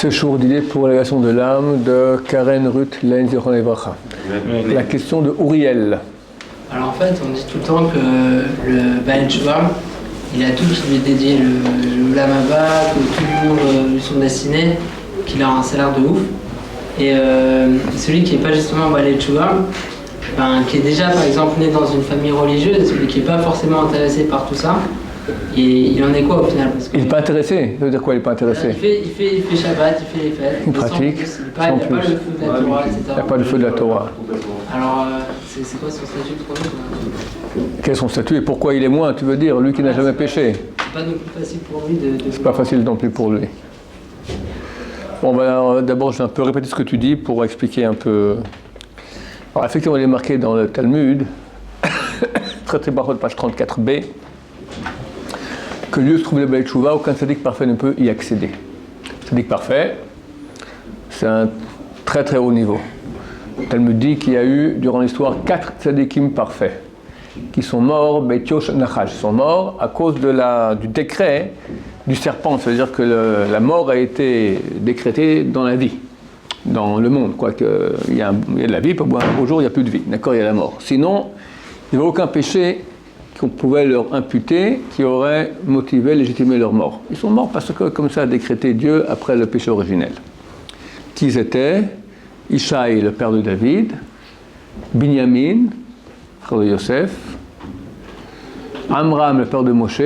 Ce jour d'idée pour l'élévation de l'âme de Karen Ruth Laine Zichron Livracha. La question de Uriel. Alors en fait, on dit tout le temps que le Baal Tshuva, il a tout qui lui est dédié, le Olam Haba, que tout le monde lui sont destinés, qu'il a un salaire de ouf. Et celui qui n'est pas justement Baal Tshuva, qui est déjà par exemple né dans une famille religieuse, celui qui n'est pas forcément intéressé par tout ça, et il en est quoi au final? Parce que, il n'est pas intéressé. Ça veut dire quoi, il n'est pas intéressé? Il fait Shabbat, il fait les fêtes. Il pratique. Il n'y a pas le feu de la Torah, etc. Il n'y a pas le feu de la Torah. Alors, c'est quoi son statut pour nous? Quel est son statut et pourquoi il est moins, tu veux dire, lui qui n'a jamais péché? C'est pas non plus facile pour lui de... C'est pas facile non plus pour lui. Bon, d'abord, je vais un peu répéter ce que tu dis pour expliquer un peu. Alors, effectivement, il est marqué dans le Talmud, traité par page 34b, que lieu se trouve le Baal Tshuva, aucun tzaddik parfait ne peut y accéder. Tzaddik parfait, c'est un très très haut niveau. Le Talmud dit qu'il y a eu, durant l'histoire, 4 tzaddikim parfaits, qui sont morts, Beit Yosh Nachash, ils sont morts à cause du décret du serpent. Ça veut dire que la mort a été décrétée dans la vie, dans le monde. Il y a de la vie, puis un beau jour, il n'y a plus de vie. D'accord, il y a la mort. Sinon, il n'y avait aucun péché qu'on pouvait leur imputer qui aurait motivé, légitimé leur mort. Ils sont morts parce que, comme ça a décrété Dieu après le péché originel. Qui étaient? Ishaï, le père de David, Binyamin, frère de Yosef, Amram, le père de Moshe,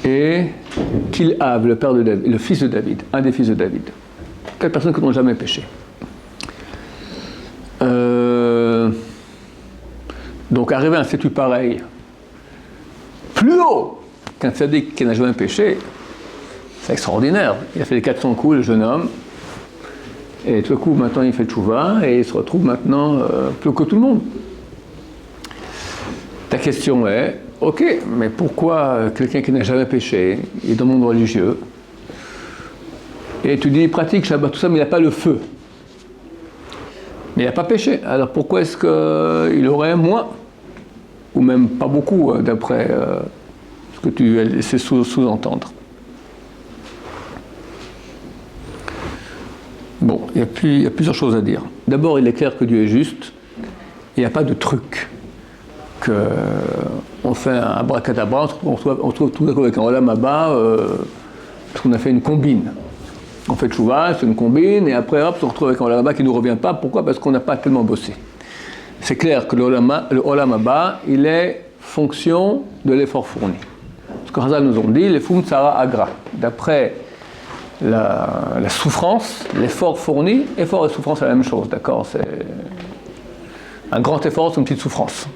et Kilhav, le père de David, le fils de David, un des fils de David. 4 personnes qui n'ont jamais péché. Donc arriver à un statut pareil, plus haut qu'un tzaddik qui n'a jamais péché, c'est extraordinaire. Il a fait les 400 coups, le jeune homme, et tout à coup maintenant il fait tchouva, et il se retrouve maintenant plus haut que tout le monde. Ta question est, ok, mais pourquoi quelqu'un qui n'a jamais péché, il est dans le monde religieux, et tu dis il pratique Shabbat, tout ça, mais il n'a pas le feu. Mais il n'a pas péché. Alors pourquoi est-ce qu'il aurait moins? Ou même pas beaucoup, d'après ce que tu laissais sous-entendre. Bon, il y a plusieurs choses à dire. D'abord, il est clair que Dieu est juste. Il n'y a pas de truc. On fait un abracadabra, on se trouve tout d'un coup avec un Olam Haba, parce qu'on a fait une combine. On fait tchouva, c'est une combine, et après, hop, on se retrouve avec un Olam Haba qui ne nous revient pas. Pourquoi? Parce qu'on n'a pas tellement bossé. C'est clair que le Olam Haba, il est fonction de l'effort fourni. Ce que Chazal nous ont dit, les Fum Tsara Agra. D'après la souffrance, l'effort fourni, effort et souffrance, c'est la même chose, d'accord? C'est un grand effort, c'est une petite souffrance.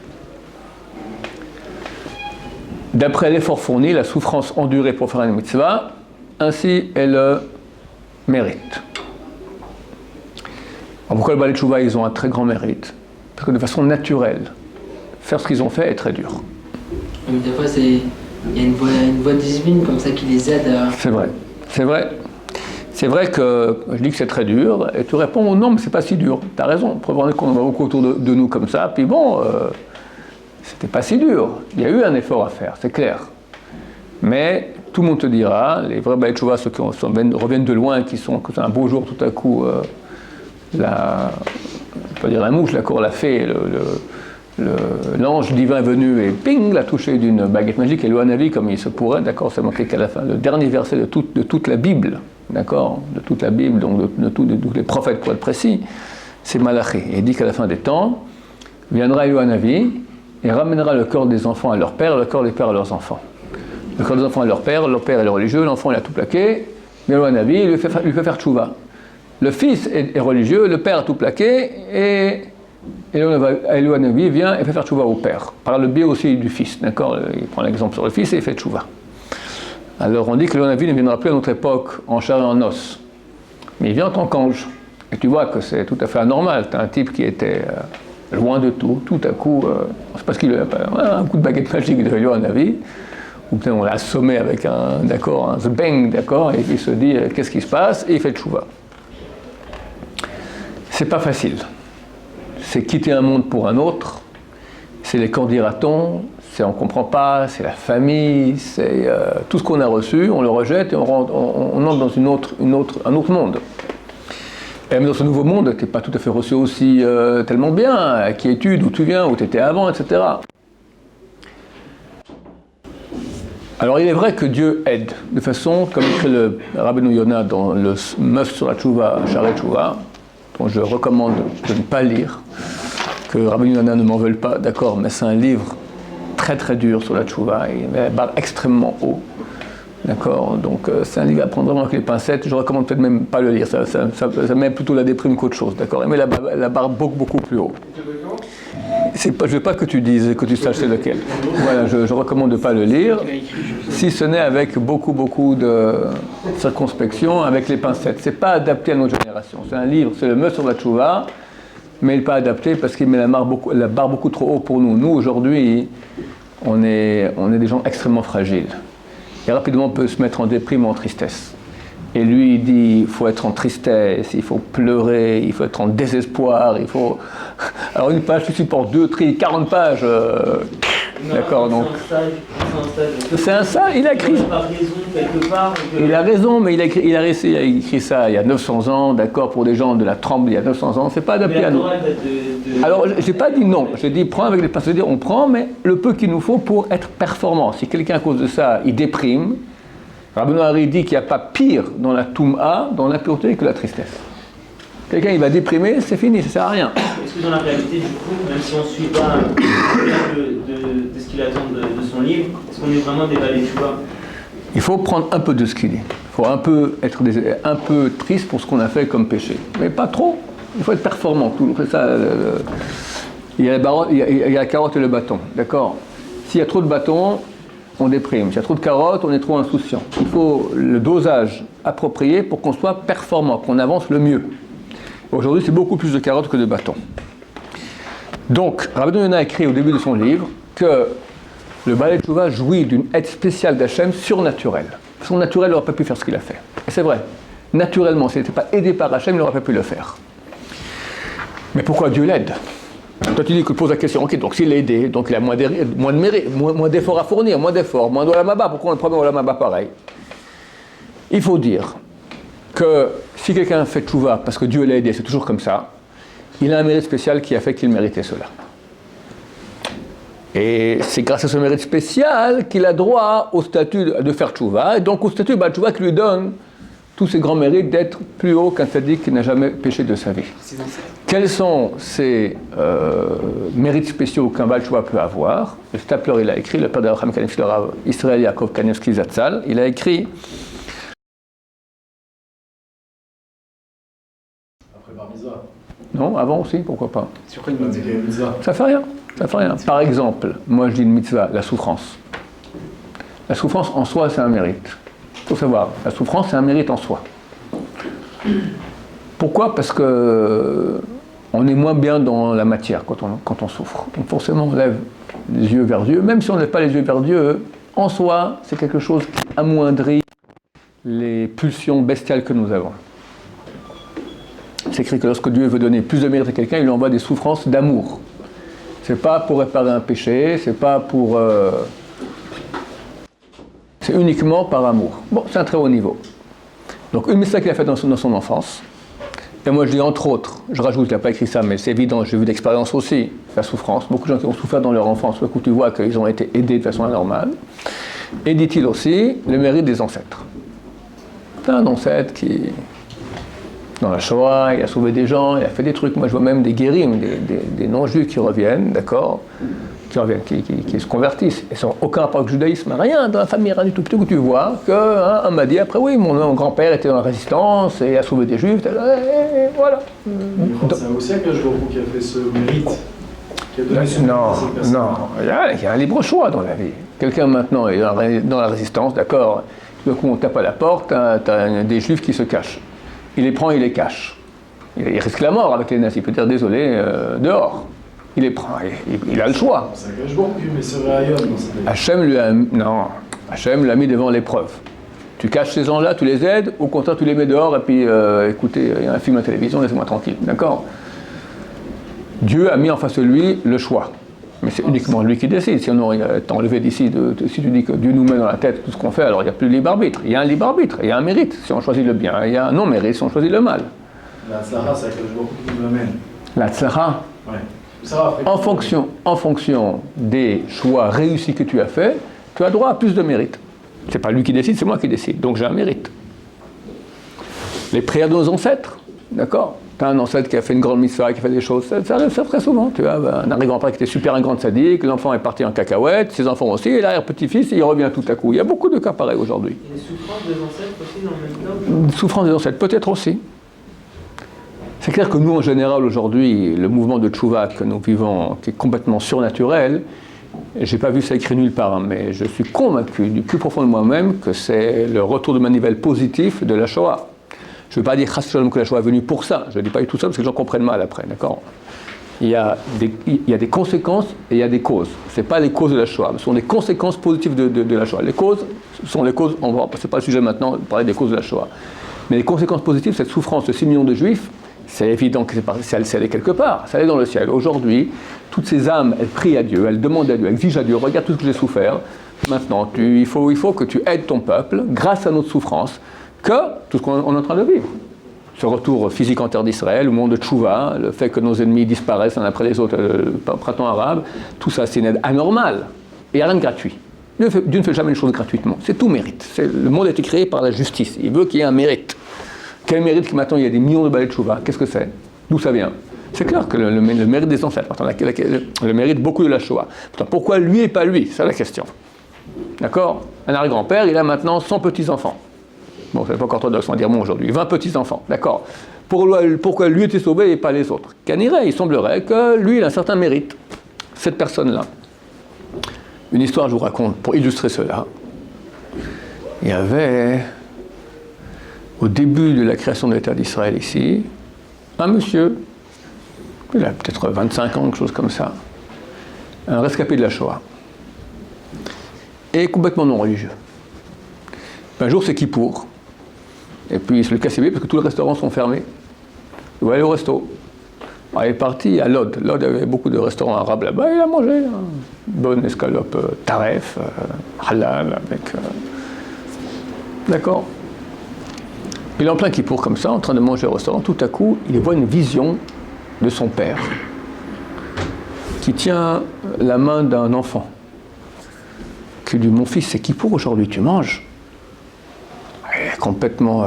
D'après l'effort fourni, la souffrance endurée pour faire une mitzvah, ainsi est le mérite. Alors pourquoi le Baal Tshuva, ils ont un très grand mérite? Parce que de façon naturelle, faire ce qu'ils ont fait est très dur. Mais des fois, il y a une voix divine comme ça qui les aide à... C'est vrai. C'est vrai que je dis que c'est très dur, et tu réponds non, mais c'est pas si dur. Tu as raison. Preuve en est qu'on en a beaucoup autour de nous comme ça, puis bon, c'était pas si dur. Il y a eu un effort à faire, c'est clair. Mais tout le monde te dira, les vrais Baal Tshuva, ceux qui reviennent de loin, que c'est un beau jour tout à coup, je peux dire la mouche, la cour l'a fait, l'ange divin est venu et ping, l'a touché d'une baguette magique, et le Hanavi, comme il se pourrait, d'accord, c'est marqué qu'à la fin, le dernier verset de toute la Bible, d'accord, de toute la Bible, donc de tous les prophètes pour être précis, c'est Malachi. Et il dit qu'à la fin des temps, viendra le Hanavi et ramènera le corps des enfants à leur père, le corps des pères à leurs enfants. Le corps des enfants à leur père est religieux, l'enfant il a tout plaqué, mais le Hanavi il lui fait faire tchouva. Le fils est religieux, le père a tout plaqué, et le Hanavi vient et fait faire tchouva au père, par le biais aussi du fils, d'accord? Il prend l'exemple sur le fils et il fait tchouva. Alors on dit que le Hanavi ne viendra plus à notre époque en chair et en os, mais il vient en tant qu'ange. Et tu vois que c'est tout à fait anormal. Tu as un type qui était loin de tout à coup, c'est parce qu'il a un coup de baguette magique de le Hanavi, ou peut-être on l'a assommé avec un zbeng, d'accord, et il se dit qu'est-ce qui se passe, et il fait tchouva. C'est pas facile. C'est quitter un monde pour un autre, c'est les candidatons, c'est on ne comprend pas, c'est la famille, c'est tout ce qu'on a reçu, on le rejette et on entre dans un autre monde. Et même dans ce nouveau monde, tu n'es pas tout à fait reçu aussi tellement bien. Qui es-tu, d'où tu viens, où tu étais avant, etc. Alors il est vrai que Dieu aide, de façon, comme écrit le Rabbeinu Yonah dans le Meuf sur la Tchouva, Shaarei Tchouva, dont je recommande de ne pas lire, que Rabbeinu Yonah ne m'en veulent pas, d'accord, mais c'est un livre très très dur sur la Tchouva, il met la barre extrêmement haut, d'accord, donc c'est un livre à prendre vraiment avec les pincettes, je recommande peut-être même pas le lire, ça met plutôt la déprime qu'autre chose, d'accord, il met la barre beaucoup plus haut. Je ne veux pas que tu dises, que tu saches c'est lequel. Voilà, je recommande de ne pas le lire, si ce n'est avec beaucoup de circonspection, avec les pincettes. Ce n'est pas adapté à notre génération. C'est un livre, c'est le Meuf sur la Tchouva, mais il n'est pas adapté parce qu'il met la barre beaucoup trop haut pour nous. Nous, aujourd'hui, on est des gens extrêmement fragiles. Et rapidement, on peut se mettre en déprime, en tristesse. Et lui, il dit, il faut être en tristesse, il faut pleurer, il faut être en désespoir, il faut... Alors une page, tu supportes 2, 40 pages. D'accord, donc... C'est un stage, il a écrit... Il a raison, mais il a écrit ça il y a 900 ans, d'accord, pour des gens de la trempe il y a 900 ans, c'est pas adapté à nous. Alors, j'ai pas dit non, j'ai dit prends avec les pincettes, c'est-à-dire on prend, mais le peu qu'il nous faut pour être performant. Si quelqu'un, à cause de ça, il déprime, Rabbeinu Hari dit qu'il n'y a pas pire dans la Toum'a, dans l'impureté, que la tristesse. Quelqu'un, il va déprimer, c'est fini, ça ne sert à rien. Est-ce que dans la réalité, du coup, même si on ne suit pas de ce qu'il attend de son livre, est-ce qu'on est vraiment des valets Tchouva? Il faut prendre un peu de ce qu'il dit. Il faut un peu être un peu triste pour ce qu'on a fait comme péché. Mais pas trop. Il faut être performant. C'est ça, il y a la carotte et le bâton. D'accord? S'il y a trop de bâtons, on déprime. S'il y a trop de carottes, on est trop insouciant. Il faut le dosage approprié pour qu'on soit performant, qu'on avance le mieux. Aujourd'hui, c'est beaucoup plus de carottes que de bâtons. Donc, Rabbeinu Yonah a écrit au début de son livre que le Baalei Tchouva jouit d'une aide spéciale d'Hachem surnaturelle. Son naturel n'aurait pas pu faire ce qu'il a fait. Et c'est vrai. Naturellement, s'il n'était pas aidé par Hachem, il n'aurait pas pu le faire. Mais pourquoi Dieu l'aide? Toi, tu dis que tu poses la question, ok, donc s'il est aidé, donc il a moins de mérite, moins d'efforts à fournir, moins d'efforts, moins d'Olam Haba. Pourquoi on le promet Olam Haba pareil? Il faut dire que si quelqu'un fait tchouva parce que Dieu l'a aidé, c'est toujours comme ça, il a un mérite spécial qui a fait qu'il méritait cela. Et c'est grâce à ce mérite spécial qu'il a droit au statut de faire tchouva, et donc au statut de tchouva qui lui donne tous ces grands mérites d'être plus haut qu'un tzaddik qui n'a jamais péché de sa vie. Quels sont ces mérites spéciaux qu'un Baal Tchouva peut avoir? Le Stapler, il a écrit, le père d'Abraham Kanevski, le Rav Israël Yaakov Kanevski Zatzal, il a écrit... Après Bar Mitzvah. Non, avant aussi, pourquoi pas. Sur quoi une mitzvah? Ça fait rien, ça fait rien. Par exemple, moi je dis une mitzvah, la souffrance. La souffrance en soi, c'est un mérite. Il faut savoir, la souffrance, c'est un mérite en soi. Pourquoi? Parce que on est moins bien dans la matière quand on souffre. Donc forcément, on lève les yeux vers Dieu. Même si on ne lève pas les yeux vers Dieu, en soi, c'est quelque chose qui amoindrit les pulsions bestiales que nous avons. C'est écrit que lorsque Dieu veut donner plus de mérite à quelqu'un, il lui envoie des souffrances d'amour. C'est pas pour réparer un péché, c'est pas pour... c'est uniquement par amour. Bon, c'est un très haut niveau. Donc une mitzvah qu'il a faite dans son enfance, et moi je dis entre autres, je rajoute, il n'a pas écrit ça, mais c'est évident, j'ai vu d'expérience aussi, la souffrance. Beaucoup de gens qui ont souffert dans leur enfance, où tu vois qu'ils ont été aidés de façon anormale. Et dit-il aussi, le mérite des ancêtres. C'est un ancêtre qui, dans la Shoah, il a sauvé des gens, il a fait des trucs. Moi je vois même des guérims, des non-juifs qui reviennent, d'accord, qui se convertissent, et sans aucun rapport avec le judaïsme, rien, dans la famille, rien du tout. Plutôt que tu vois qu'un m'a dit, après oui, mon grand-père était dans la résistance et a sauvé des juifs, et voilà. C'est aussi un Kajorou qui a fait ce mérite, qui a donné ce non, mérite. Non, il y a un libre choix dans la vie. Quelqu'un maintenant est dans la résistance, d'accord, du coup on tape à la porte, t'as des juifs qui se cachent. Il les prend, il les cache. Il risque la mort avec les nazis, il peut dire désolé, dehors. Il les prend, il a le choix. C'est un Kajorou, mais c'est vrai dans cette Hachem l'a mis devant l'épreuve. Tu caches ces gens-là, tu les aides, au contraire tu les mets dehors et puis écoutez, il y a un film à la télévision, laissez-moi tranquille, d'accord? Dieu a mis en face de lui le choix. Mais c'est uniquement lui qui décide. Si on aurait t'enlevé d'ici, si tu dis que Dieu nous met dans la tête tout ce qu'on fait, alors il n'y a plus de libre arbitre. Il y a un libre arbitre, il y a un mérite si on choisit le bien, il y a un non-mérite si on choisit le mal. La tzara, c'est que je vois qui me mène. La tzara, Ouais. Ça, après, en fonction des choix réussis que tu as faits, tu as droit à plus de mérite. C'est pas lui qui décide, c'est moi qui décide. Donc j'ai un mérite. Les prières de nos ancêtres, d'accord? Tu as un ancêtre qui a fait une grande mitzvah, qui fait des choses, ça arrive très souvent. Tu as un arrière-grand-père qui était super un grand sadique, l'enfant est parti en cacahuète, ses enfants aussi, et l'arrière-petit-fils, il revient tout à coup. Il y a beaucoup de cas pareils aujourd'hui. Et les souffrances des ancêtres aussi dans le même temps? Souffrance des ancêtres, peut-être aussi. C'est clair que nous, en général, aujourd'hui, le mouvement de tchouva que nous vivons, qui est complètement surnaturel, j'ai pas vu ça écrit nulle part, mais je suis convaincu du plus profond de moi-même que c'est le retour de manivelle positif de la Shoah. Je ne veux pas dire que la Shoah est venue pour ça, je ne dis pas du tout ça parce que les gens comprennent mal après, d'accord? Il y a des conséquences et il y a des causes. Ce n'est pas les causes de la Shoah, ce sont des conséquences positives de la Shoah. Les causes sont les causes, c'est pas le sujet maintenant de parler des causes de la Shoah. Mais les conséquences positives, cette souffrance de 6 millions de Juifs, c'est évident que c'est allé quelque part, ça allait dans le ciel. Aujourd'hui, toutes ces âmes, elles prient à Dieu, elles demandent à Dieu, elles exigent à Dieu, regarde tout ce que j'ai souffert. Maintenant, il faut que tu aides ton peuple, grâce à notre souffrance, que tout ce qu'on est en train de vivre. Ce retour physique en terre d'Israël, le monde de Tchouva, le fait que nos ennemis disparaissent l'un après les autres, le printemps arabe, tout ça c'est une aide anormale et rien de gratuit. Dieu ne fait jamais une chose gratuitement, c'est tout mérite. Le monde a été créé par la justice, il veut qu'il y ait un mérite. Quel mérite que maintenant il y a des millions de balais de Tchouva? Qu'est-ce que c'est? D'où ça vient? C'est clair que le mérite des ancêtres, le mérite beaucoup de la Shoah. Pourtant, pourquoi lui et pas lui? C'est la question. D'accord? Un arrière-grand-père, il a maintenant 100 petits-enfants. Bon, c'est pas orthodoxe, on va dire bon aujourd'hui. 20 petits-enfants, d'accord? Pourquoi lui était sauvé et pas les autres? Il semblerait que lui, il a un certain mérite. Cette personne-là. Une histoire, je vous raconte, pour illustrer cela. Il y avait, au début de la création de l'État d'Israël ici, un monsieur, il a peut-être 25 ans, quelque chose comme ça, un rescapé de la Shoah, et complètement non religieux. Un jour, c'est Kippour, et puis il se le casse parce que tous les restaurants sont fermés. Il va aller au resto. Alors, il est parti à Lod. Lod avait beaucoup de restaurants arabes là-bas, il a mangé une bonne escalope taref, halal, avec... D'accord. Il est en plein Kippour comme ça, en train de manger au restaurant, tout à coup, il voit une vision de son père qui tient la main d'un enfant qui lui dit: mon fils, c'est Kippour aujourd'hui, tu manges? Il est complètement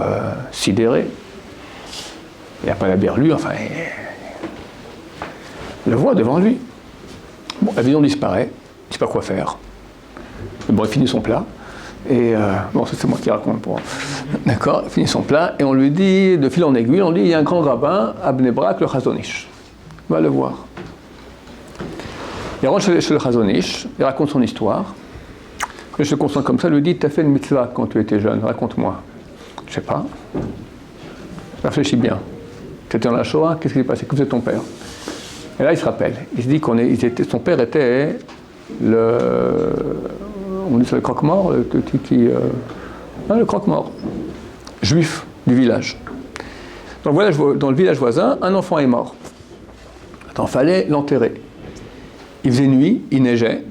sidéré. Il n'a pas la berlue, enfin, il le voit devant lui. Bon, la vision disparaît, il ne sait pas quoi faire. Bon, il finit son plat. Et bon, c'est moi qui raconte pour. D'accord, il finit son plat et on lui dit, de fil en aiguille, on lui dit: il y a un grand rabbin à Bnei Brak, le Chazon Ish. Va le voir. Il rentre chez le Chazon Ish, il raconte son histoire. Et je le constate comme ça, il lui dit: tu as fait une mitzvah quand tu étais jeune, raconte-moi. Je ne sais pas. Réfléchis bien. Tu étais dans la Shoah, qu'est-ce qui s'est passé? Que faisait ton père? Et là, il se rappelle. Il se dit son père était on dit c'est le croque-mort, le croque-mort, juif du village. Dans le village voisin, un enfant est mort. Il fallait l'enterrer. Il faisait nuit, il neigeait,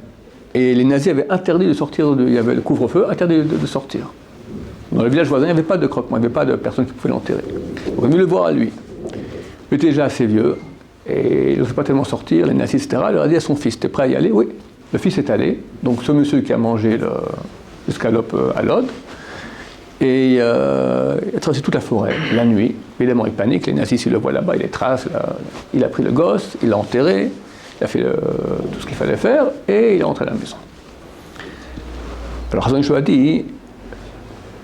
et les nazis avaient interdit de sortir, il y avait le couvre-feu, interdit de sortir. Dans le village voisin, il n'y avait pas de croque-mort, il n'y avait pas de personne qui pouvait l'enterrer. On est venu le voir à lui. Il était déjà assez vieux, et il n'osait pas tellement sortir, les nazis, etc. Il leur a dit à son fils: t'es prêt à y aller? Oui. Le fils est allé, donc ce monsieur qui a mangé l'escalope à Lod, et il a traversé toute la forêt, la nuit. Évidemment, il panique, les nazis, s'ils le voient là-bas, il les trace, il a pris le gosse, il l'a enterré, il a fait tout ce qu'il fallait faire, et il est rentré à la maison. Alors Chazon Ish a dit: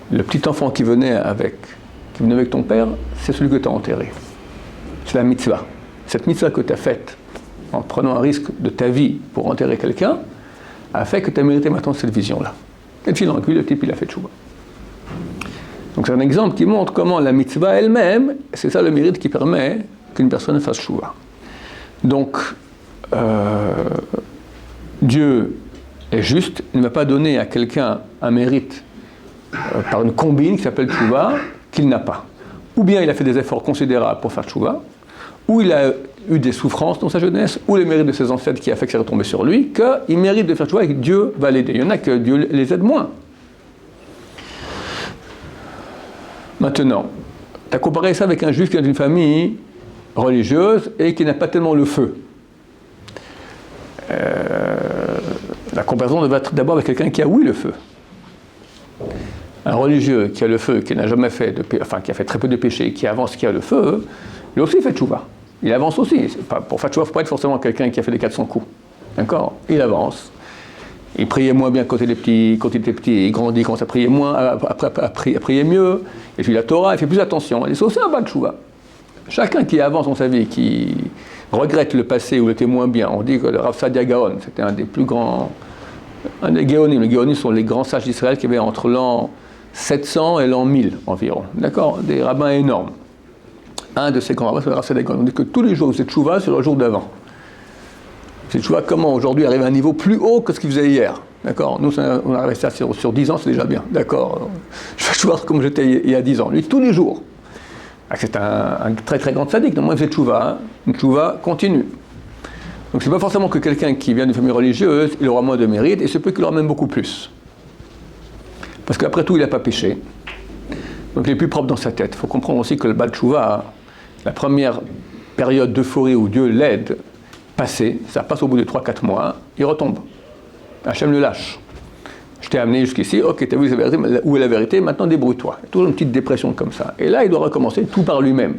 le petit enfant qui venait avec ton père, c'est celui que tu as enterré. C'est la mitzvah. Cette mitzvah que tu as faite, en prenant un risque de ta vie pour enterrer quelqu'un, a fait que tu as mérité maintenant cette vision-là. Et de fil en aiguille, le type, il a fait tchouva. Donc c'est un exemple qui montre comment la mitzvah elle-même, c'est ça le mérite qui permet qu'une personne fasse tchouva. Donc, Dieu est juste, il ne va pas donner à quelqu'un un mérite par une combine qui s'appelle tchouva, qu'il n'a pas. Ou bien il a fait des efforts considérables pour faire tchouva, ou il a eu des souffrances dans sa jeunesse, ou les mérites de ses ancêtres qui a fait que c'est retombé sur lui, qu'il mérite de faire tchouva et que Dieu va l'aider. Il y en a que Dieu les aide moins. Maintenant, tu as comparé ça avec un juif qui est d'une famille religieuse et qui n'a pas tellement le feu. La comparaison devrait être d'abord avec quelqu'un qui a, oui, le feu. Un religieux qui a le feu, qui n'a jamais fait qui a fait très peu de péchés, qui avance, qui a le feu, lui aussi fait tchouva. Il avance aussi. Pour faire tchouva, il ne faut pas être forcément quelqu'un qui a fait des 400 coups. D'accord ? Il avance. Il priait moins bien quand il était petit, il grandit, il commence à prier moins, à prier mieux. Et puis la Torah, il fait plus attention. Et c'est aussi un bas de tchouva. Chacun qui avance dans sa vie, qui regrette le passé où il était moins bien, on dit que le Rav Sadia Gaon, c'était un des plus grands, un des Gaonim. Les Gaonim sont les grands sages d'Israël qui avaient entre l'an 700 et l'an 1000 environ. D'accord ? Des rabbins énormes. Un de ces grands rabbins, c'est le Rav Sadia Gaon. On dit que tous les jours, vous êtes tchouva sur le jour d'avant. C'est tchouva comment aujourd'hui arriver à un niveau plus haut que ce qu'il faisait hier. D'accord ? Nous, on arrive à ça sur 10 ans, c'est déjà bien. D'accord ? Je fais tchouva comme j'étais il y a 10 ans. Lui, tous les jours. C'est un très très grand sadique. Donc moi, il faisait tchouva. Une tchouva continue. Donc c'est pas forcément que quelqu'un qui vient d'une famille religieuse, il aura moins de mérite, et c'est peut qu'il aura même beaucoup plus. Parce qu'après tout, il n'a pas péché. Donc il est plus propre dans sa tête. Il faut comprendre aussi que le Baal Tchouva, la première période d'euphorie où Dieu l'aide, passée, ça passe au bout de 3-4 mois, il retombe. Hachem le lâche. Je t'ai amené jusqu'ici, ok, tu as vu la vérité, où est la vérité, maintenant débrouille-toi. Il y a toujours une petite dépression comme ça. Et là, il doit recommencer tout par lui-même.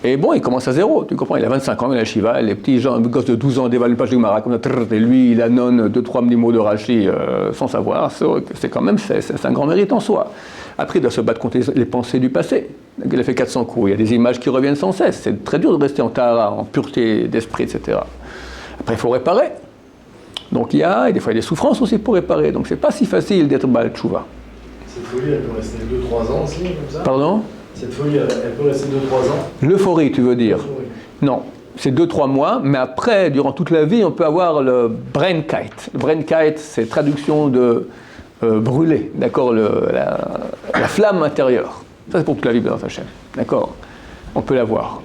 Et bon, il commence à zéro, tu comprends, il a 25 ans, il a Shiva, les petits gens, les gosses de 12 ans dévalent une page de Gemara comme ça, et lui, il annonce 2-3 mots de Rashi sans savoir, c'est quand même, c'est un grand mérite en soi. Après, il doit se battre contre les pensées du passé. Il a fait 400 coups, il y a des images qui reviennent sans cesse, c'est très dur de rester en tahara, en pureté d'esprit, etc. Après, il faut réparer. Donc il y a, et des fois il y a des souffrances aussi pour réparer, donc c'est pas si facile d'être Baal Tchouva. Cette folie, elle peut rester 2-3 ans aussi, comme ça ? Pardon ? Cette folie, elle peut rester 2-3 ans ? L'euphorie, tu veux dire ? L'euphorie. Non, c'est 2-3 mois, mais après, durant toute la vie, on peut avoir le Brenkeit. Le Brenkeit, c'est traduction de brûler, d'accord, la flamme intérieure. Ça, c'est pour toute la vie dans sa chaîne, d'accord ? On peut l'avoir.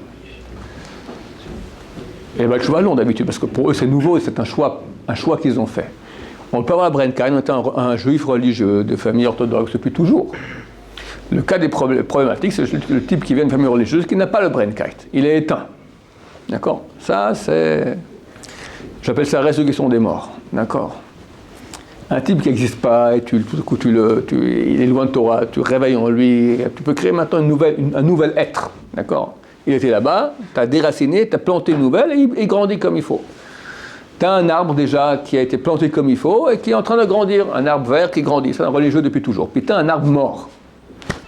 Et le Tchouva long d'habitude, parce que pour eux, c'est nouveau et c'est un choix qu'ils ont fait. On peut avoir la Brenkeit, on était un juif religieux de famille orthodoxe depuis toujours. Le cas des problématiques, c'est le type qui vient d'une famille religieuse qui n'a pas le Brenkeit. Il est éteint. D'accord ? Ça, c'est... J'appelle ça la résurrection des morts. D'accord ? Un type qui n'existe pas, et tout d'un coup, il est loin de Torah, tu réveilles en lui, tu peux créer maintenant un nouvel être. D'accord ? Il était là-bas, tu as déraciné, tu as planté une nouvelle, et il grandit comme il faut. Tu as un arbre déjà qui a été planté comme il faut, et qui est en train de grandir. Un arbre vert qui grandit, c'est un religieux depuis toujours. Puis tu as un arbre mort.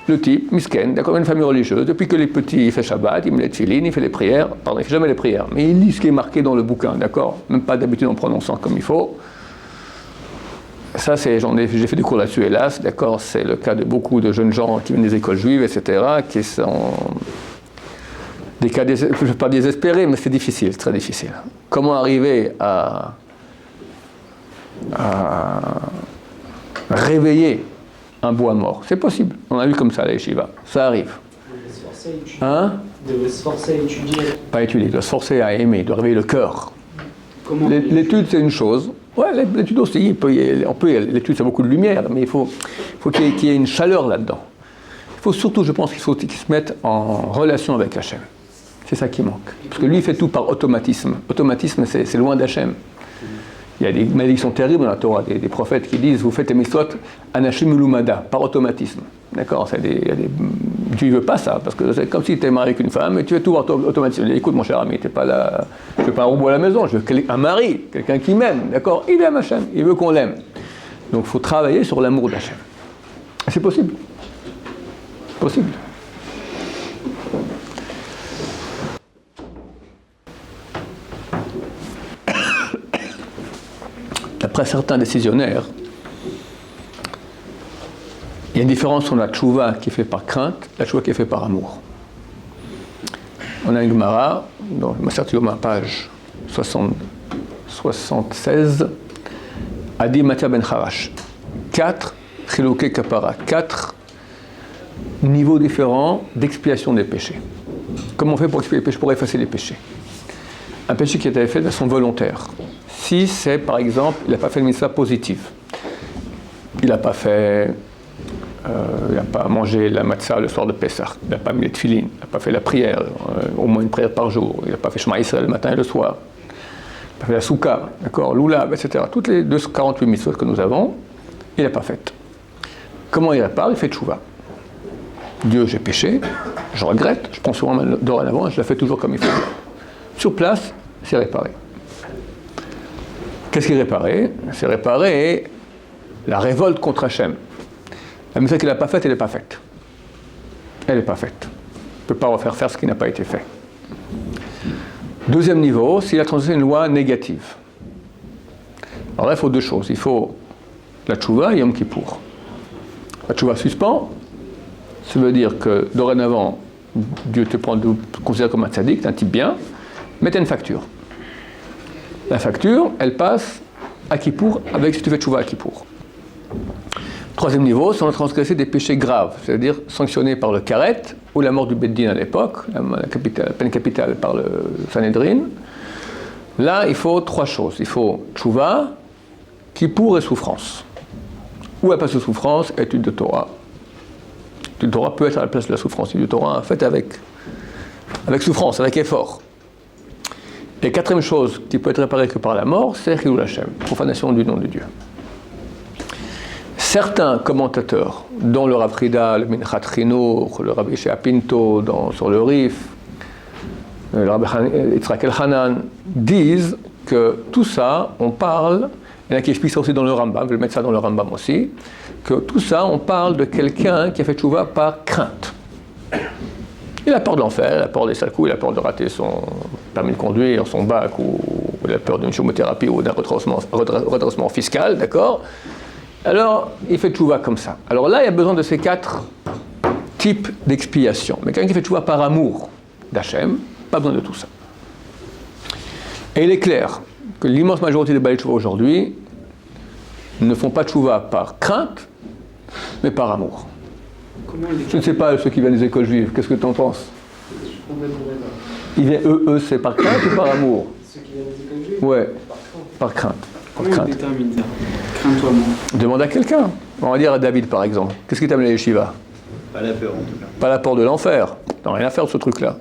Le type, misken, d'accord, une famille religieuse, depuis que les petits, il fait Shabbat, il met les tefilines, il fait les prières, pardon, il fait jamais les prières, mais il lit ce qui est marqué dans le bouquin, d'accord, même pas d'habitude en prononçant comme il faut. Ça, j'ai fait des cours là-dessus, hélas, d'accord, c'est le cas de beaucoup de jeunes gens qui viennent des écoles juives, etc., qui sont des cas, je ne veux pas désespérés, mais c'est difficile, très difficile. Comment arriver à réveiller un bois mort? C'est possible. On a vu comme ça à la yeshiva. Ça arrive. Il devait se forcer à étudier. Pas étudier, il doit se forcer à aimer, il doit réveiller le cœur. L'étude, c'est une chose. Ouais, l'étude aussi. L'étude, c'est beaucoup de lumière, mais il faut qu'il y ait une chaleur là-dedans. Il faut surtout, je pense, qu'il faut qu'il se mette en relation avec Hachem. C'est ça qui manque. Parce que lui, il fait tout par automatisme. Automatisme, c'est loin d'Hachem. Il y a des malédictions terribles dans la Torah, des prophètes qui disent « Vous faites les mitzvot anashim ulumada », par automatisme. D'accord, Dieu ne veut pas ça, parce que c'est comme si tu es marié avec une femme et tu fais tout automatiquement. Écoute, mon cher ami, tu n'es pas là, je ne veux pas un robot à la maison, je veux un mari, quelqu'un qui m'aime. D'accord, il aime Hachem, il veut qu'on l'aime. Donc il faut travailler sur l'amour d'Hachem. C'est possible. Possible. D'après certains décisionnaires, il y a une différence entre la tchouva qui est faite par crainte et la tchouva qui est faite par amour. On a une Gemara, dans le Maser Yoma, page 76, Adi Matia ben Harash. 4 chilouké kapara, 4 niveaux différents d'expiation des péchés. comment on fait pour expier les péchés, pour effacer les péchés? Un péché qui a été fait de façon volontaire. Si c'est, par exemple, il n'a pas fait une mitzvah positive, il n'a pas mangé la matzah le soir de Pessah, il n'a pas mis les tefilines, il n'a pas fait la prière, au moins une prière par jour, il n'a pas fait Shema Israël le matin et le soir, il n'a pas fait la soukha, d'accord, l'oulab, etc. Toutes les 248 mitzvot que nous avons, il n'a pas fait. Comment il répare? Il fait tchouva. Dieu, j'ai péché, je regrette, je prends souvent dorénavant et je la fais toujours comme il faut. Sur place, c'est réparé. Qu'est-ce qui est réparé? C'est réparé la révolte contre Hachem. La mitzvah qu'il n'a pas faite, elle n'est pas faite. Elle n'est pas faite. On ne peut pas refaire faire ce qui n'a pas été fait. Deuxième niveau, s'il a transgressé une loi négative. Alors là, il faut deux choses. Il faut la tchouva et Yom Kippour. La tchouva suspend, ça veut dire que dorénavant, Dieu te considère comme un tzaddik, un type bien, mais tu as une facture. La facture, elle passe à Kippour avec si tu fais tchouva à Kippour. Troisième niveau, c'est on a transgressé des péchés graves, c'est-à-dire sanctionnés par le karet ou la mort du Beddin à l'époque, la peine capitale par le Sanhedrin. Là, il faut trois choses. Il faut tchouva, Kippour et souffrance. Où elle passe de souffrance, étude de Torah. L'étude de Torah peut être à la place de la souffrance. L'étude de Torah faite avec souffrance, avec effort. Et quatrième chose qui peut être réparée que par la mort, c'est Chilul Hashem, profanation du nom de Dieu. Certains commentateurs, dont le Rav Frida, le Minchat Chinuch, le Rabbi Shea Pinto sur le Rif, le Rabbi Yitzhak Elchanan, disent que tout ça, on parle, il y en a qui expliquent ça aussi dans le Rambam, je vais mettre ça dans le Rambam aussi, que tout ça, on parle de quelqu'un qui a fait tchouva par crainte. Il a peur de l'enfer, il a peur des sales coups, il a peur de rater son permis de conduire, son bac, ou il a peur d'une chimiothérapie ou d'un redressement fiscal, d'accord? Alors, il fait tchouva comme ça. Alors là, il y a besoin de ces quatre types d'expiation. Mais quelqu'un qui fait tchouva par amour d'Hachem, pas besoin de tout ça. Et il est clair que l'immense majorité des balai tchouva aujourd'hui ne font pas tchouva par crainte, mais par amour. Je ne sais pas, ceux qui viennent des écoles juives, qu'est-ce que tu en penses? Ils viennent, eux, c'est par crainte ou par amour? Ceux qui viennent des écoles juives? Ouais, par crainte. Comment on détermine ça? Crains-toi moins. Demande à quelqu'un. On va dire à David, par exemple. Qu'est-ce qui t'a amené à yeshiva? Pas la peur en tout cas. Pas la peur de l'enfer. T'as rien à faire de ce truc-là.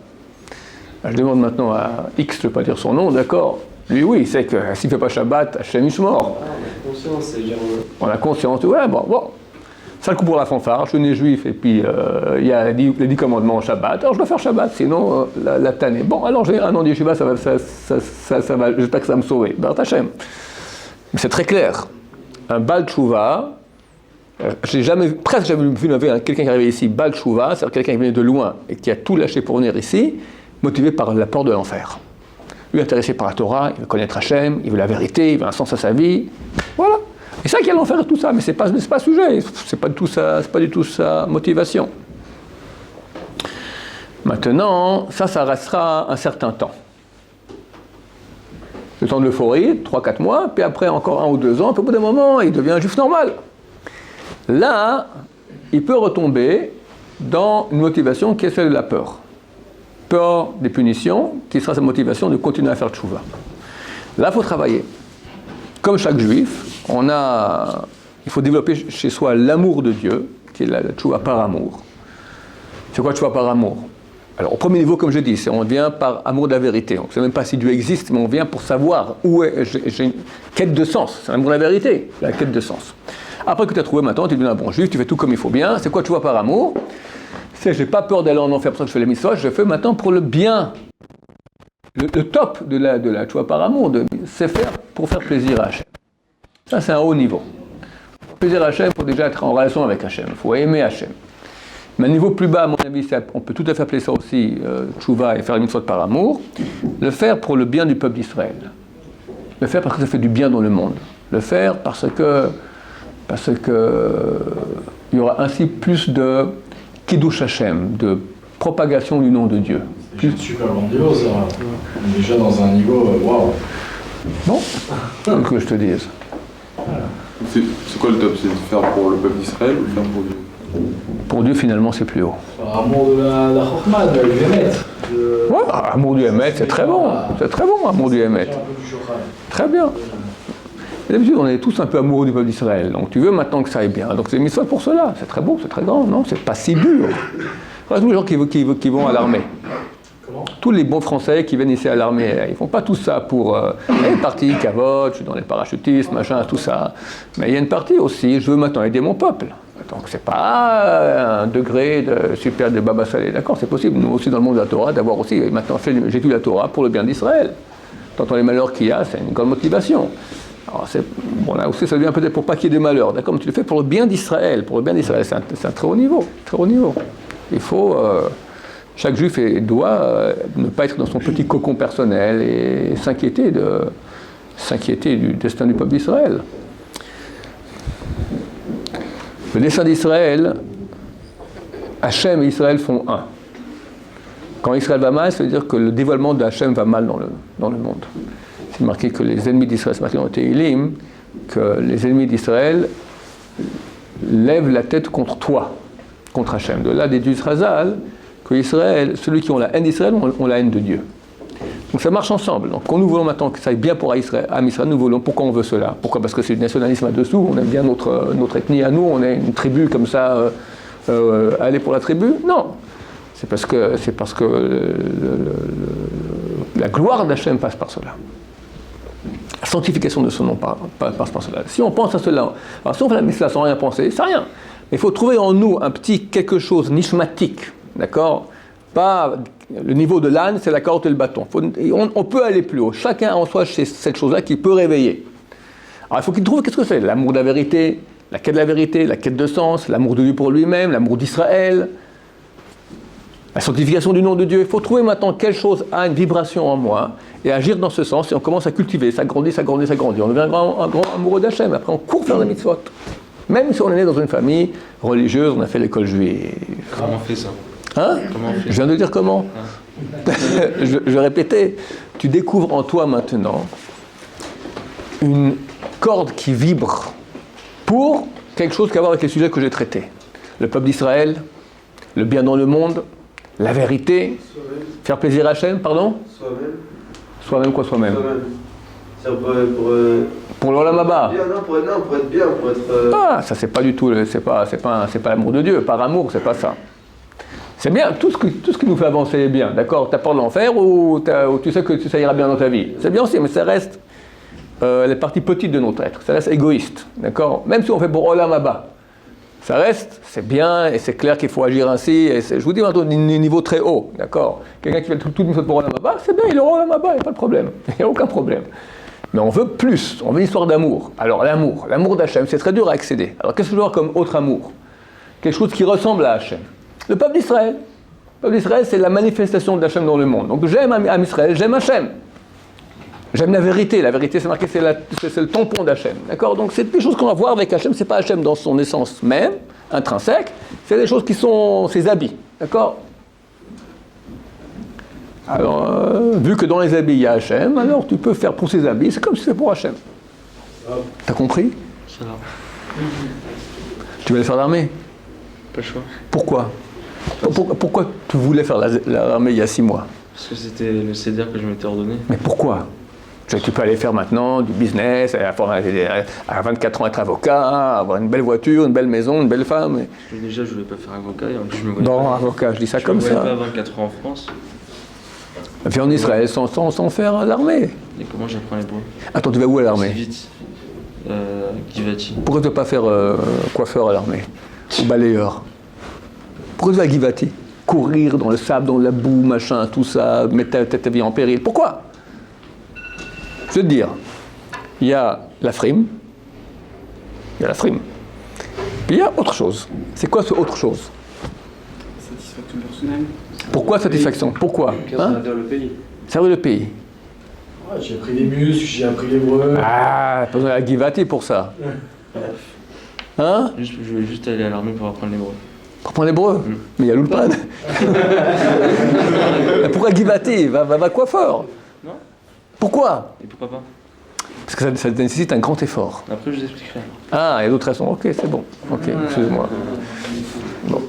Je demande maintenant à X, je ne vais pas dire son nom, d'accord? Lui, oui, il sait que s'il ne fait pas Shabbat, Hachem est mort. Ah, on a conscience, c'est-à-dire... On a conscience, ouais, bon. Ça le coup pour la fanfare, je suis né juif, et puis il y a les 10 commandements au Shabbat, alors je dois faire Shabbat, sinon la tannée. Bon, alors j'ai un an de yeshiva, ça va, j'espère que ça va me sauver. Baruch Hashem. Mais c'est très clair. Un Baal Tshuva, presque jamais vu quelqu'un qui est arrivé ici, Baal Tshuva, c'est-à-dire quelqu'un qui venait de loin et qui a tout lâché pour venir ici, motivé par la peur de l'enfer. Lui intéressé par la Torah, il veut connaître Hachem, il veut la vérité, il veut un sens à sa vie. Voilà. Et ça qu'il y a l'enfer et tout ça, mais c'est pas sujet, c'est pas du tout sa motivation. Maintenant, ça restera un certain temps. Le temps de l'euphorie, 3-4 mois, puis après encore 1 ou 2 ans, puis au bout d'un moment, il devient un juif normal. Là, il peut retomber dans une motivation qui est celle de la peur. Peur des punitions, qui sera sa motivation de continuer à faire tchouva. Là, il faut travailler. Comme chaque juif, il faut développer chez soi l'amour de Dieu, qui est la tchouva par amour. C'est quoi tchouva par amour? Alors, au premier niveau, comme je dis, on vient par amour de la vérité. On ne sait même pas si Dieu existe, mais on vient pour savoir où est. J'ai une quête de sens. C'est l'amour de la vérité, la quête de sens. Après que tu as trouvé maintenant, tu deviens un bon juif, tu fais tout comme il faut bien. C'est quoi tchouva par amour? C'est j'ai pas peur d'aller en enfer pour ça que je fais les mitzvot, je fais maintenant pour le bien. Le top de la tchouva par amour, c'est faire pour faire plaisir à Hachem. Ça, c'est un haut niveau. Pour plaisir à Hachem, il faut déjà être en relation avec Hachem. Il faut aimer Hachem. Mais un niveau plus bas, à mon avis, on peut tout à fait appeler ça aussi tchouva et faire une mitzvot par amour. Le faire pour le bien du peuple d'Israël. Le faire parce que ça fait du bien dans le monde. Le faire parce que il y aura ainsi plus de kiddush Hachem, de propagation du nom de Dieu. C'est super grandiose, on est déjà dans un niveau waouh. Bon, que je te dise. Voilà. C'est quoi le top? C'est de faire pour le peuple d'Israël ou de faire pour Dieu? Pour Dieu, finalement, c'est plus haut. Par amour de la Chokhmah, de l'Emet. Ouais, amour du Hémet, c'est très bon. C'est très bon, amour du Hémet. Très bien. D'habitude, on est tous un peu amoureux du peuple d'Israël. Donc tu veux maintenant que ça aille bien. Donc c'est mis pour cela. C'est très beau, c'est très grand. Non, c'est pas si dur. Voilà, tous les gens qui vont à l'armée. Tous les bons Français qui viennent ici à l'armée, ils font pas tout ça pour les parties cavote, je suis dans les parachutistes, machin, tout ça. Mais il y a une partie aussi, je veux maintenant aider mon peuple. Donc c'est pas un degré de super de Baba Salé, d'accord, c'est possible, nous aussi dans le monde de la Torah, d'avoir aussi maintenant j'étudie la Torah pour le bien d'Israël. Tant les malheurs qu'il y a, c'est une grande motivation. Alors bon là aussi ça devient peut-être pour pas qu'il y ait de malheurs, d'accord, mais tu le fais pour le bien d'Israël, c'est un très haut niveau, très haut niveau. Il faut... chaque juif doit ne pas être dans son petit cocon personnel et s'inquiéter du destin du peuple d'Israël. Le destin d'Israël, Hachem et Israël font un. Quand Israël va mal, ça veut dire que le dévoilement d'Hachem va mal dans le monde. C'est marqué que les ennemis d'Israël, c'est marqué dans le Tehillim, que les ennemis d'Israël lèvent la tête contre toi, contre Hachem. De là, déduit Razal que Israël, celui qui ont la haine d'Israël, ont la haine de Dieu. Donc ça marche ensemble. Donc quand nous voulons maintenant que ça aille bien pour Israël, nous voulons, pourquoi on veut cela? Pourquoi? Parce que c'est du nationalisme là-dessous, on aime bien notre ethnie à nous, on est une tribu comme ça, aller pour la tribu? Non. C'est parce que la gloire d'Hachem passe par cela. La sanctification de son nom passe par cela. Si on pense à cela, alors si on fait la messe sans rien penser, c'est rien. Mais il faut trouver en nous un petit quelque chose nishmatique, d'accord? Pas le niveau de l'âne, c'est la carotte et le bâton. On peut aller plus haut. Chacun en soi, c'est cette chose-là qui peut réveiller. Alors il faut qu'il trouve qu'est-ce que c'est? L'amour de la vérité, la quête de la vérité, la quête de sens, l'amour de Dieu pour lui-même, l'amour d'Israël, la sanctification du nom de Dieu. Il faut trouver maintenant quelle chose a une vibration en moi et agir dans ce sens. Et on commence à cultiver, ça grandit. On devient un grand amoureux d'Hachem. Après, on court faire la mitzvot. Même si on est né dans une famille religieuse, on a fait l'école juive. Comment on fait ça? Hein? Comment on fait? Je viens de dire comment. Je vais répéter. Tu découvres en toi maintenant une corde qui vibre pour quelque chose qui a à voir avec les sujets que j'ai traités. Le peuple d'Israël, le bien dans le monde, la vérité, faire plaisir à Hachem, pardon? Soi-même quoi soi-même? Pour l'Olam Haba. Pour être bien, pour être... Ah, ça c'est pas du tout, c'est pas l'amour de Dieu. Par amour, c'est pas ça. C'est bien, tout ce qui nous fait avancer est bien, d'accord? T'as peur de l'enfer ou tu sais que ça ira bien dans ta vie. C'est bien aussi, mais ça reste les parties petites de notre être. Ça reste égoïste, d'accord? Même si on fait pour Olam Haba. Ça reste, c'est bien, et c'est clair qu'il faut agir ainsi, et je vous dis maintenant, un niveau très haut, d'accord? Quelqu'un qui fait tout une chose pour Olam Haba, c'est bien, il aura Olam Haba, il n'y a pas de problème, il n'y a aucun problème. Mais on veut plus, on veut une histoire d'amour. Alors l'amour d'Hachem, c'est très dur à accéder. Alors qu'est-ce que je veux voir comme autre amour? Quelque chose qui ressemble à Hachem. Le peuple d'Israël. Le peuple d'Israël, c'est la manifestation d'Hachem dans le monde. Donc j'aime Israël, j'aime Hachem. J'aime la vérité, c'est marqué, c'est le tampon d'Hachem, d'accord? Donc c'est des choses qu'on va voir avec Hachem, c'est pas Hachem dans son essence même, intrinsèque, c'est des choses qui sont ses habits, d'accord? Alors, vu que dans les habits il y a Hachem, alors tu peux faire pour ses habits, c'est comme si c'était pour Hachem. T'as compris? Ça va. Tu vas aller faire l'armée? Pas le choix. Pourquoi? Pourquoi tu voulais faire l'armée il y a 6 mois? Parce que c'était le CDR que je m'étais ordonné. Mais pourquoi? Tu peux aller faire maintenant du business, à 24 ans être avocat, avoir une belle voiture, une belle maison, une belle femme. Déjà, je voulais pas faire avocat et en plus, je me voyais Non, pas. avocat, je dis ça comme ça. Je me voyais pas à 24 ans en France. Viens en Israël sans faire l'armée. Et comment j'apprends les mots? Attends, tu vas où à C'est l'armée? vite. Givati. Pourquoi tu ne vas pas faire coiffeur à l'armée? Ou balayeur? Pourquoi tu vas à Givati? Courir dans le sable, dans la boue, machin, tout ça, mettre ta vie en péril. Pourquoi? Je veux te dire, il y a la frime, puis il y a autre chose. C'est quoi ce autre chose? Satisfaction personnelle. Pourquoi satisfaction? Pourquoi? Servir le pays. Servir le pays. Ouais, j'ai appris les muscles, j'ai appris l'hébreu. Ah, pas besoin d'aller à Givati pour ça. Hein? Je voulais juste aller à l'armée pour apprendre l'hébreu. Pour prendre l'hébreu. Mais il y a l'Ulpan. Pourquoi Givati? Va coiffeur. Non. Pourquoi? Et pourquoi pas? Parce que ça nécessite un grand effort. Après, je vous expliquerai. Ah, il y a d'autres raisons. Ok, c'est bon. Ok, excusez-moi. Bon,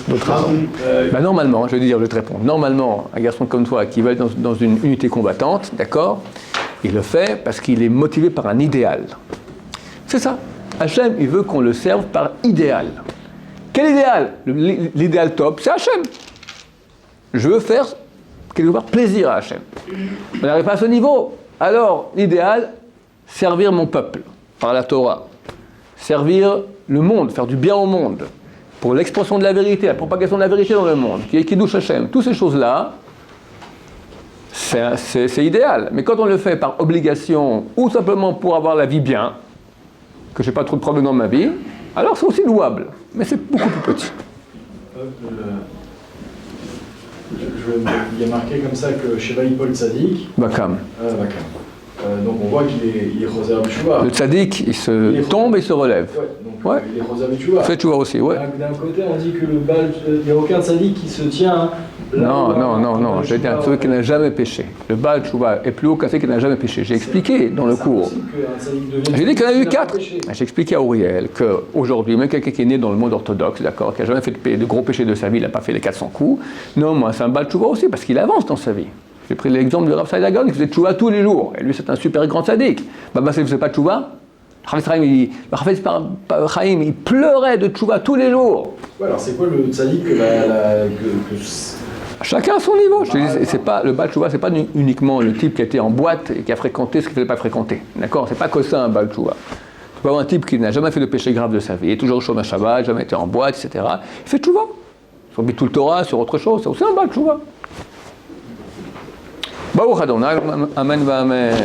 d'autres raisons. Normalement, je vais te répondre. Normalement, un garçon comme toi qui va être dans une unité combattante, d'accord, il le fait parce qu'il est motivé par un idéal. C'est ça. Hachem, il veut qu'on le serve par idéal. Quel idéal? L'idéal top, c'est Hachem. Je veux faire quelque part plaisir à Hachem. On n'arrive pas à ce niveau. Alors, l'idéal, servir mon peuple par la Torah. Servir le monde, faire du bien au monde. Pour l'expression de la vérité, la propagation de la vérité dans le monde. Qui douche Hachem. Toutes ces choses-là, c'est idéal. Mais quand on le fait par obligation ou simplement pour avoir la vie bien, que je n'ai pas trop de problèmes dans ma vie, alors c'est aussi louable. Mais c'est beaucoup plus petit. Il y a marqué comme ça que Shevaï Paul Tzadik. Bakam. Donc on voit qu'il est Roser B'Tchouva. Le tzaddik, il se tombe et il se relève. Ouais, donc il est Roser B'Tchouva. Fait Tchouva aussi, ouais. D'un côté, on dit que il n'y a aucun tzaddik qui se tient. Non. J'ai dit un truc qui n'a jamais péché. Le Baal Tchouva est plus haut qu'un tzaddik qui n'a jamais péché. J'ai expliqué dans le cours. J'ai dit qu'il y en a eu 4. J'ai expliqué à Auriel qu'aujourd'hui, même quelqu'un qui est né dans le monde orthodoxe, d'accord, qui n'a jamais fait de gros péchés de sa vie, il n'a pas fait les 400 coups, non, moi, c'est un Baal Tchouva aussi, parce qu'il avance dans sa vie. J'ai pris l'exemple de Rav Saidagon qui faisait tchouva tous les jours. Et lui, c'est un super grand tzaddik. Baba, il ne faisait pas de tchouva. Rav Chaim, il pleurait de tchouva tous les jours. Ouais, alors c'est quoi le tzaddik que Chacun à son niveau. Je te dis, c'est pas, le Baal Tchouva, c'est pas uniquement le type qui a été en boîte et qui a fréquenté ce qu'il ne fallait pas fréquenter. D'accord? C'est pas que ça un Baal Tchouva. Tu peux avoir un type qui n'a jamais fait de péché grave de sa vie, toujours au Shom Shabbat, jamais été en boîte, etc. Il fait tchouva. Sur Bitul Torah, sur autre chose, c'est aussi un Baal Tchouva. Baruch Adonai, Amen, Amen.